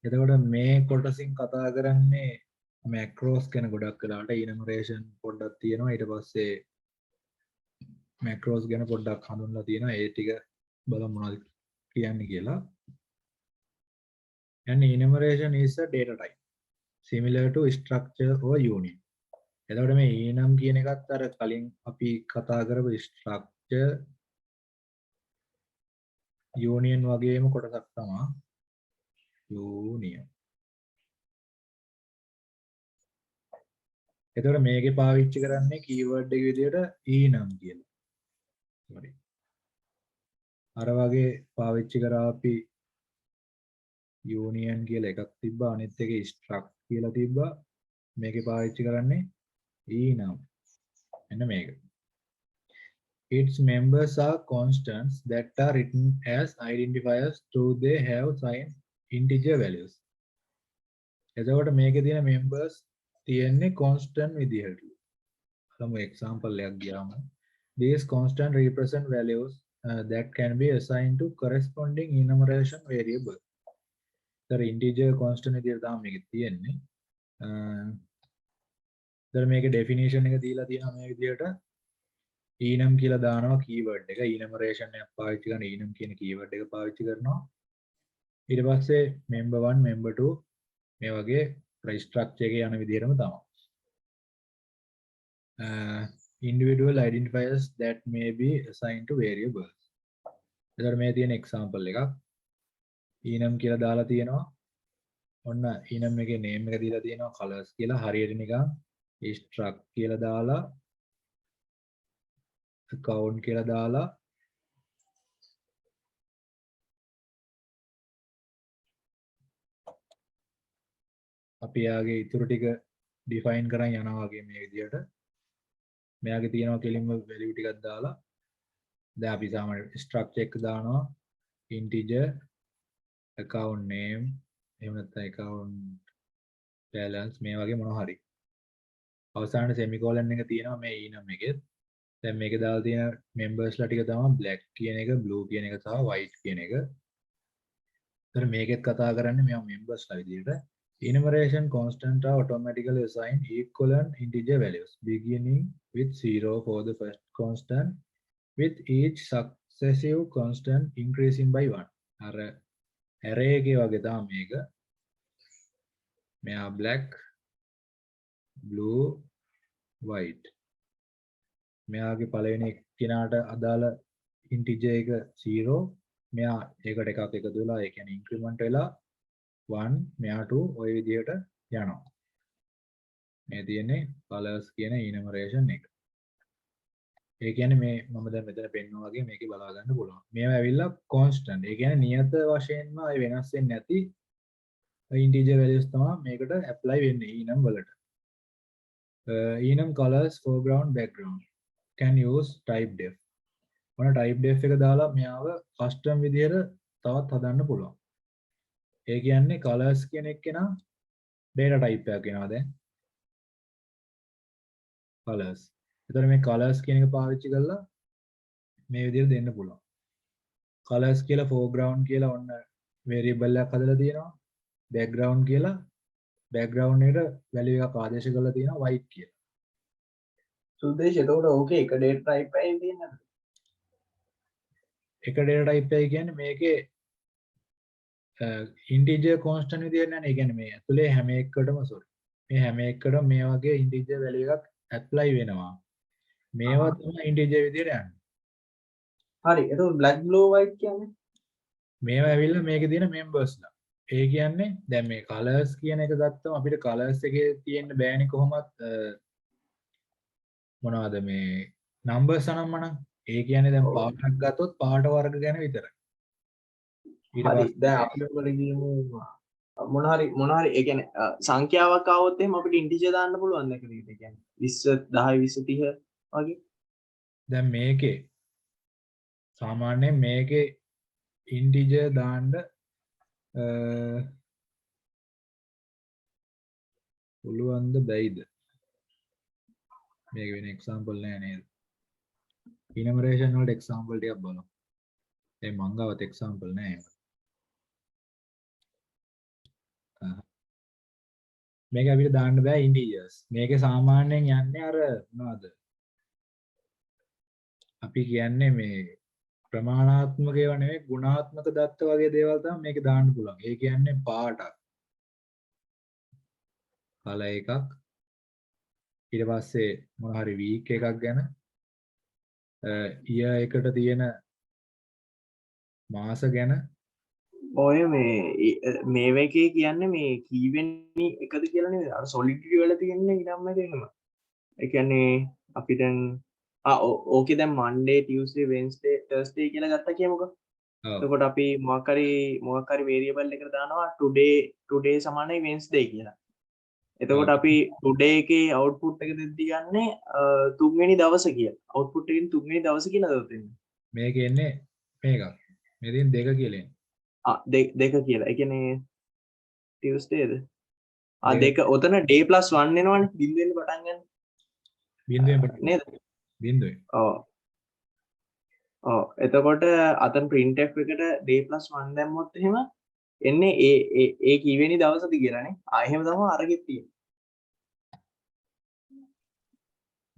එතකොට මේ කොටසින් කතා කරන්නේ මැක්‍රෝස් ගැන ගොඩක් වෙලාට ඉනමරේෂන් පොඩ්ඩක් තියෙනවා ඊට පස්සේ මැක්‍රෝස් ගැන පොඩ්ඩක් හඳුන්වලා තියෙනවා ඒ ටික බලමු මොනවද කියන්නේ කියලා. And enumeration is a data type similar to structure or union. එතකොට මේ enum කියන එකත් අර කලින් අපි කතා කරපු structure union වගේම කොටසක් තමයි union. එතකොට මේකේ පාවිච්චි කරන්නේ keyword එක විදිහට enum කියලා. sorry. අර වගේ පාවිච්චි කරා අපි union කියලා එකක් තිබ්බා අනිත් එකේ struct කියලා තිබ්බා. මේකේ පාවිච්චි කරන්නේ enum. එන්න මේක. Its members are constants that are written as identifiers though they have signed integer values. එතකොට මේකේ තියෙන members තියෙන්නේ constant විදිහට. some example එකක් ගියාම these constant represent values that can be assigned to corresponding enumeration variable. तर integer constant විදිහට තමයි මේකේ තියෙන්නේ. तर මේකේ definition එක දීලා තියෙනවා මේ විදිහට enum කියලා දානවා keyword එක enumeration එකක් පාවිච්චි කරන enum කියන keyword එක පාවිච්චි කරනවා. ඊට පස්සේ member 1 member 2 මේ වගේ structure එකේ යන විදිහටම තමයි. Individual identifiers that may be assigned to variables. එතකොට මේ තියෙන example එකක්. enum කියලා දාලා තියෙනවා. ඔන්න enum එකේ name එක දීලා තියෙනවා colors කියලා හරියට නිකන් struct කියලා දාලා account කියලා දාලා අපි යාගේ ඉතුරු ටික define කරන් යනවා වගේ මේ විදිහට මෙයාගේ තියෙනවා කෙලින්ම value ටිකක් දාලා දැන් අපි සාමාන්‍ය structure එක දානවා integer account name එහෙම නැත්නම් account balance මේ වගේ මොනවා හරි අවසානයේ semicolon එක තියෙනවා මේ enum එකේ දැන් මේකේ දාලා තියෙන members ලා ටික තමයි black කියන එක blue කියන එක සහ white කියන එක. ඒතර මේකෙත් කතා කරන්නේ මේවා members ලා විදිහට enumeration constant are automatically assigned equivalent integer values beginning with 0 for the first constant with each successive constant increasing by 1. අර array එකේ වගේ තමයි මේක. මෙයා black blue white මෙයාගේ පළවෙනි කෙනාට අදාළ integer එක 0 මෙයා ඒකට එකක් එකතු වෙලා ඒ කියන්නේ increment වෙලා 1 මෙයා 2 ওই විදිහට යනවා මේ තියෙන්නේ colors කියන enumeration එක ඒ කියන්නේ මේ මම දැන් මෙතන පෙන්වනවා වගේ මේකේ බලා ගන්න පුළුවන් මේවා ඇවිල්ලා constant ඒ කියන්නේ නියත වශයෙන්ම අය වෙනස් වෙන්නේ නැති integer values තමයි මේකට apply වෙන්නේ enum වලට enum colors foreground background can use type def. මොන type def එක දාලා මෙයාව custom විදිහට තවත් හදන්න පුළුවන්. ඒ කියන්නේ colors කියන එක නා data type එකක් වෙනවා දැන්. colors. එතකොට මේ colors කියන එක පාවිච්චි කරලා මේ විදිහට දෙන්න පුළුවන්. colors කියලා foreground කියලා ඔන්න variable එකක් හදලා තියෙනවා. background කියලා background එකට value එකක් ආදේශ කරලා තියෙනවා white කියලා. සුදේශ එතකොට ඕකේ එක data type එකයි තියෙන්නේ එක data type එකයි කියන්නේ මේකේ integer constant විදියට නෑ ඒ කියන්නේ මේ ඇතුලේ හැම එකකටම මේ හැම එකකටම මේ වගේ integer value එකක් apply වෙනවා මේවා තමයි integer විදියට යන්නේ හරි එතකොට black blue white කියන්නේ මේවා ඇවිල්ලා මේකේ තියෙන members ලා ඒ කියන්නේ දැන් මේ colors කියන එක ගත්තම අපිට colors එකේ තියෙන්න බෑනේ කොහොමත් මොනවද මේ numbers අනම්මනම් ඒ කියන්නේ දැන් පාටක් ගත්තොත් පාට වර්ග ගැන විතරයි ඊට පස්සේ දැන් අපි ඔකට කියමු මොන හරි ඒ කියන්නේ සංඛ්‍යාවක් ආවොත් එහෙම අපිට ඉන්ටිජර් දාන්න පුළුවන් ද කියලා ඒ කියන්නේ 20 10 20 30 වගේ දැන් මේකේ සාමාන්‍යයෙන් මේකේ ඉන්ටිජර් දාන්න පුළුවන්ද බැයිද මේක වෙන එක්සැම්පල් නෑ නේද enumeration වලට එක්සැම්පල් ටිකක් බලමු දැන් මං ගාවත් එක්සැම්පල් නෑ මේක අපිට දාන්න බෑ integers. මේකේ සාමාන්‍යයෙන් යන්නේ අර මොනවද? අපි කියන්නේ මේ ප්‍රමාණාත්මක ඒවා නෙවෙයි ගුණාත්මක දත්ත වගේ දේවල් තමයි මේකේ දාන්න පුළුවන්. ඒ කියන්නේ පාටක්, කල එකක්, ඊට පස්සේ මොන හරි week එකක් ගැන, year එකට තියෙන මාස ගැන. ඔය මේ එකේ කියන්නේ මේ කීවෙනි එකද කියලා නේද? අර solidity වල තියෙන්නේ ඉරම්ම එක එහෙම. ඒ කියන්නේ අපි දැන් ඕකේ දැන් Monday, Tuesday, Wednesday, Thursday කියලා ගත්තා කියමුකෝ. ඔව්. එතකොට අපි මොකක් හරි variable එකකට දානවා today සමානයි Wednesday කියලා. එතකොට අපි today එකේ output එක දෙද්දි ගන්නේ තුන්වෙනි දවස කියලා. output එකෙන් තුන්වෙනි දවස කියලා දෙන්නේ. මේකේ එන්නේ මේකක්. මේ තියෙන දෙක කියලා එන්නේ. දෙක කියලා. ඒ කියන්නේ Tuesdayද? දෙක ඔතන day plus 1 එනවනේ බිඳුවෙන් පටන් ගන්න. බිඳුවෙන් පටන් නේද? බිඳුවෙන්. ඔව්. එතකොට අතන printf එකට day plus 1 දැම්මොත් එහෙම එන්නේ ඒ කීවෙනි දවසද කියලානේ. එහෙම තමයි අරගෙත් තියෙන්නේ.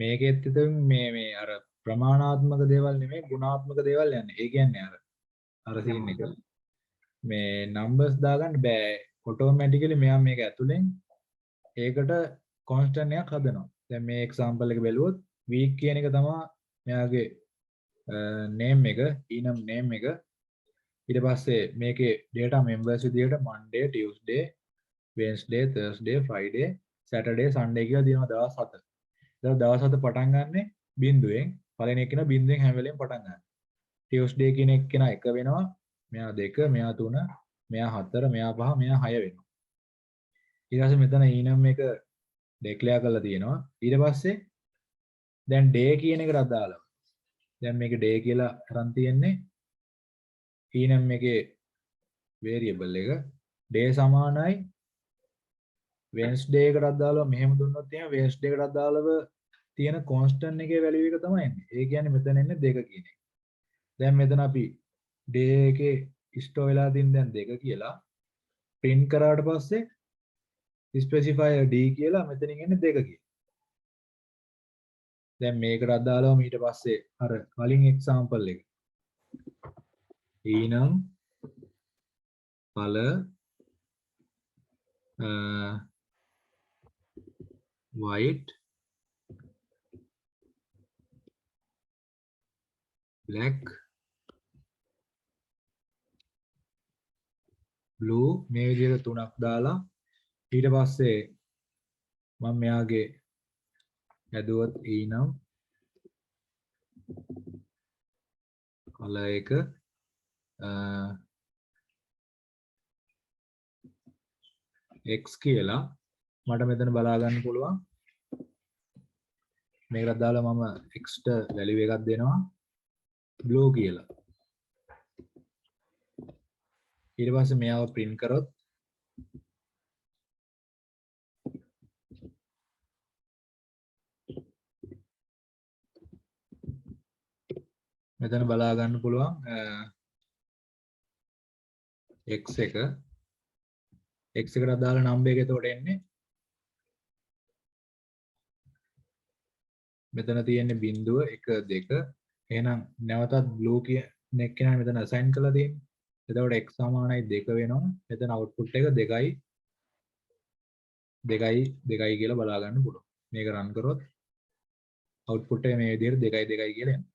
මේකෙත් ඉතින් මේ අර ප්‍රමාණාත්මක දේවල් නෙමෙයි ගුණාත්මක දේවල් යන්නේ. ඒ කියන්නේ අර සීන් එක. මේ numbers දාගන්න බෑ. automatically මෙයා මේක ඇතුලෙන් ඒකට constant එකක් හදනවා. දැන් මේ example එක බැලුවොත් week කියන එක තමයි මෙයාගේ name එක, enum name එක. ඊට පස්සේ මේකේ data members විදියට Monday, Tuesday, Wednesday, Thursday, Friday, Saturday, Sunday කියලා දිනන දවස් 7. දවස් 7 පටන් ගන්නෙ බිඳුවෙන්. පළවෙනි එක කෙනා බිඳුවෙන් හැම වෙලෙම පටන් ගන්නවා. Tuesday කියන එක කෙනා 1 වෙනවා. මෙයා 2, මෙයා 3, මෙයා 4, මෙයා 5, මෙයා 6 වෙනවා. ඊට පස්සේ මෙතන enum එක declare කරලා තියෙනවා. ඊට පස්සේ දැන් day කියන එකට අදාළව. දැන් මේක day කියලා අරන් තියෙන්නේ enum එකේ variable එක day සමානයි Wednesday එකට අදාළව මෙහෙම දුන්නොත් එහෙනම් Wednesday එකට අදාළව තියෙන constant එකේ value එක තමයි එන්නේ. ඒ කියන්නේ මෙතන එන්නේ 2 කියන එක. දැන් මෙතන අපි day එකේ store වෙලා තියෙන දැන් 2 කියලා print කරාට පස්සේ specifier d කියලා මෙතනින් එන්නේ 2 කියලා. දැන් මේකට අදාළවම ඊට පස්සේ අර කලින් example එක. enum color white black blue මේ විදිහට තුනක් දාලා ඊට පස්සේ මම මෙයාගේ ඇදුවොත් enum color එක x කියලා මට මෙතන බලා ගන්න පුළුවන්. මේකට දාලා මම x ට value එකක් දෙනවා blue කියලා. ඊට පස්සේ මෙයාව print කරොත් මෙතන බලා ගන්න පුළුවන් x එක x එකට අදාළ number එක එතකොට එන්නේ මෙතන තියෙන්නේ බිංදුව 1 2 එහෙනම් නැවතත් blue කියන එක කෙනා මෙතන assign කරලා තියෙන්නේ. එතකොට x සමානයි 2 වෙනවා. මෙතන output එක 2යි 2යි කියලා බලා ගන්න පුළුවන්. මේක run කරොත් output එක මේ විදිහට 2යි 2යි කියලා එනවා.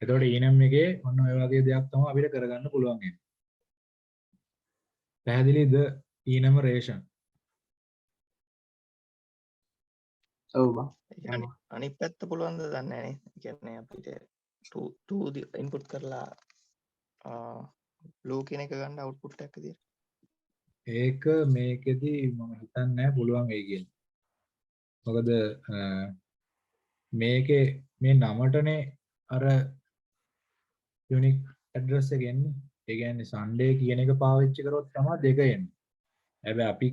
එතකොට enum එකේ ඔන්න ඔය වගේ දෙයක් තමයි අපිට කරගන්න පුළුවන් වෙන්නේ. පැහැදිලිද enumeration? ඔව් බා. අනිත් පැත්ත පුළුවන්ද දන්නේ නැහැ නේ. ඒ කියන්නේ අපිට 2 ඉන්පුට් කරලා blue කියන එක ගන්න output එකක් විදියට. ඒක මේකෙදි මම හිතන්නේ නැහැ පුළුවන් වෙයි කියලා. මොකද මේකේ මේ නමටනේ අර unique address එක එන්නේ. ඒ කියන්නේ Sunday කියන එක පාවිච්චි කරොත් තමයි 2 එන්නේ. හැබැයි අපි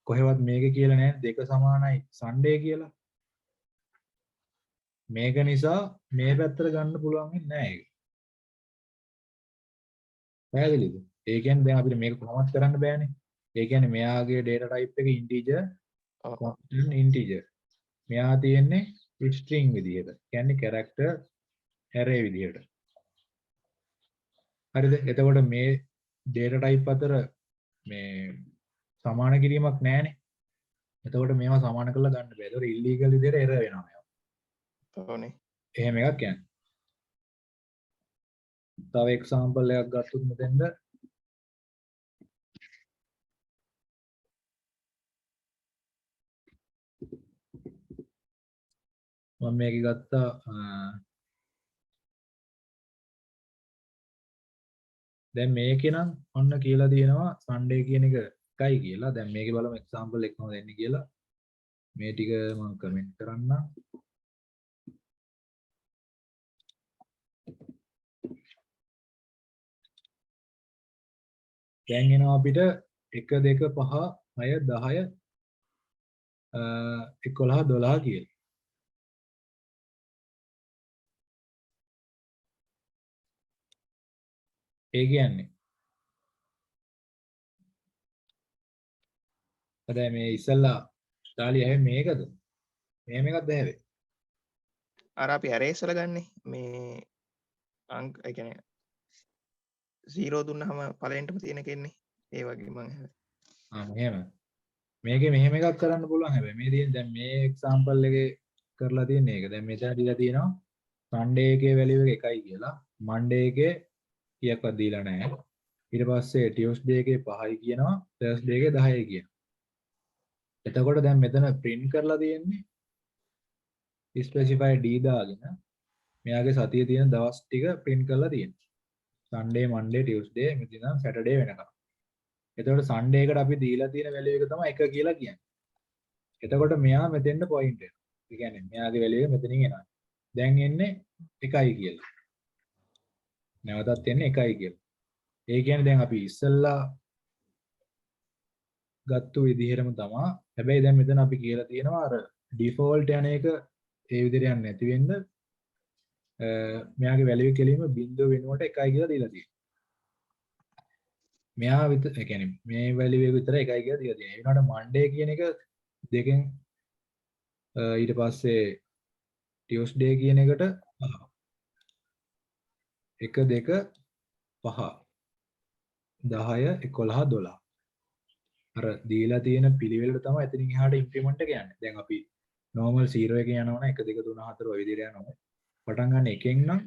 කොහෙවත් මේක කියලා නැහැ 2 සමානයි Sunday කියලා. මේක නිසා මේ පැත්තට ගන්න පුළුවන් වෙන්නේ නැහැ ඒක. පැහැදිලිද? ඒ කියන්නේ දැන් අපිට මේක කොහොමවත් කරන්න බෑනේ. ඒ කියන්නේ මෙයාගේ data type එක integer ඔව්. constant integer. මෙයා තියෙන්නේ string විදිහට. කියන්නේ character array විදිහට. හරිද? එතකොට මේ data type අතර මේ සමාන කිරීමක් නැහැනේ. එතකොට මේවා සමාන කරලා ගන්න බෑ. ඒතකොට illegal විදිහට error වෙනවා මේවා. ඔව්නේ. එහෙම එකක් කියන්නේ. තව example එකක් ගත්තොත් මෙතෙන්ද මම මේක ගත්තා දැන් මේකේ නම් ඔන්න කියලා තියෙනවා Sunday කියන එක එකයි කියලා. දැන් මේකේ බලමු example එක කොහොමද එන්නේ කියලා. මේ ටික මම කමෙන්ට් කරන්නම්. දැන් එනවා අපිට 1 2 5 6 10 11 12 කියලා. ඒ කියන්නේ දැන් මේ ඉස්සල්ලා ඩාලි ඇහි මේකද? මෙහෙම එකක්ද ඇහුවේ? අර අපි arrays වල ගන්නේ මේ අංක ඒ කියන්නේ 0 දුන්නාම පළවෙනිටම තියෙන කෙන්නේ ඒ වගේ මම මෙහෙම. මේකේ මෙහෙම එකක් කරන්න පුළුවන් හැබැයි මේ තියෙන දැන් මේ example එකේ කරලා තියෙන්නේ ඒක. දැන් මෙතන දීලා තියෙනවා Sunday එකේ value එක 1යි කියලා. Monday එකේ කීයක්වත් දීලා නැහැ. ඊට පස්සේ Tuesday එකේ 5යි කියනවා. Thursday එකේ 10යි කියනවා. එතකොට දැන් මෙතන print කරලා තියෙන්නේ specify d දාගෙන මෙයාගේ සතියේ තියෙන දවස් ටික print කරලා තියෙනවා. Sunday, Monday, Tuesday මෙතන ඉඳන් Saturday වෙනකම්. එතකොට Sunday එකට අපි දීලා තියෙන value එක තමයි 1 කියලා කියන්නේ. එතකොට මෙයා මෙතෙන්ට point වෙනවා. ඒ කියන්නේ මෙයාගේ value එක මෙතනින් එනවා. දැන් එන්නේ 1යි කියලා. නැවතත් එන්නේ 1යි කියලා. ඒ කියන්නේ දැන් අපි ඉස්සෙල්ලා ගත්තු විදිහටම තමයි. හැබැයි දැන් මෙතන අපි කියලා තියෙනවා අර default යන එක ඒ විදිහට යන්නේ නැති වෙන්න මෙයාගේ value කෙලින්ම බිංදුව වෙනුවට 1යි කියලා දීලා තියෙනවා. මෙයා ඒ කියන්නේ මේ value එක විතර 1යි කියලා දීලා තියෙනවා. ඒ වුණාට Monday කියන එක දෙකෙන් ඊට පස්සේ Tuesday කියන එකට 1 2 5 10 11 12 අර දීලා තියෙන පිළිවෙලට තමයි එතනින් එහාට ඉන්ක්‍රිමන්ට් එක යන්නේ. දැන් අපි normal 0 එක යනවනම් 1 2 3 4 ඔය විදිහට යනවා. පටන් ගන්න එකෙන් නම්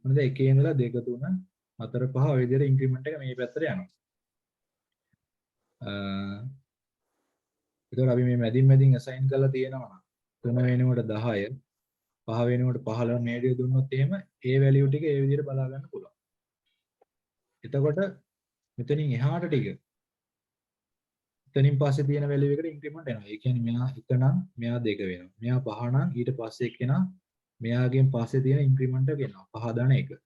මොනද එකේ ඉඳලා 2 3 4 5 ඔය විදිහට ඉන්ක්‍රිමන්ට් එක මේ පැත්තට යනවා. ඒතකොට අපි මේ මැදින් assign කරලා තියෙනවා 3 වෙනුවට 10 5 වෙනුවට 15 මේ විදිහට දුන්නොත් එහෙම ඒ value ටික ඒ විදිහට බලා ගන්න පුළුවන්. එතකොට මෙතනින් එහාට ටික එතනින් පස්සේ තියෙන value එකට increment එනවා. ඒ කියන්නේ මෙයා 1 නම් මෙයා 2 වෙනවා. මෙයා 5 නම් ඊට පස්සේ එක්කෙනා මෙයාගෙන් පස්සේ තියෙන increment එක එනවා. 5 දාන 1.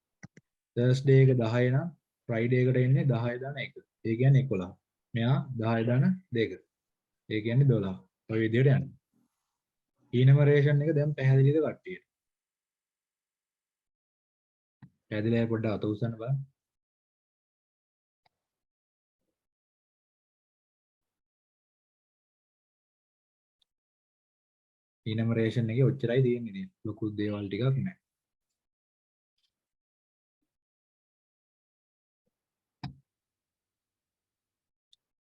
Thursday එක 10 නම් Friday එකට එන්නේ 10 දාන 1. ඒ කියන්නේ 11. මෙයා 10 දාන 2. ඒ කියන්නේ 12. ඔය විදිහට යනවා. enumeration එක දැන් පැහැදිලිද කට්ටියට? පැහැදිලියි පොඩ්ඩක් අත උස්සන්න බලන්න. enumeration එකේ ඔච්චරයි තියෙන්නේ ඉතින්. ලොකු දේවල් ටිකක් නැහැ.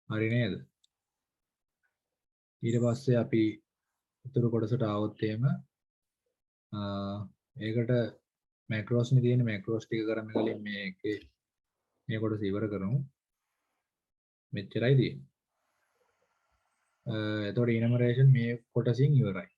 හරි නේද? ඊට පස්සේ අපි උතුරු කොටසට ආවොත් එහෙම ඒකට macros නේ තියෙන්නේ macros ටික කරන්න කලින් මේකේ මේ කොටස ඉවර කරමු. මෙච්චරයි තියෙන්නේ. එතකොට enumeration මේ කොටසින් ඉවරයි.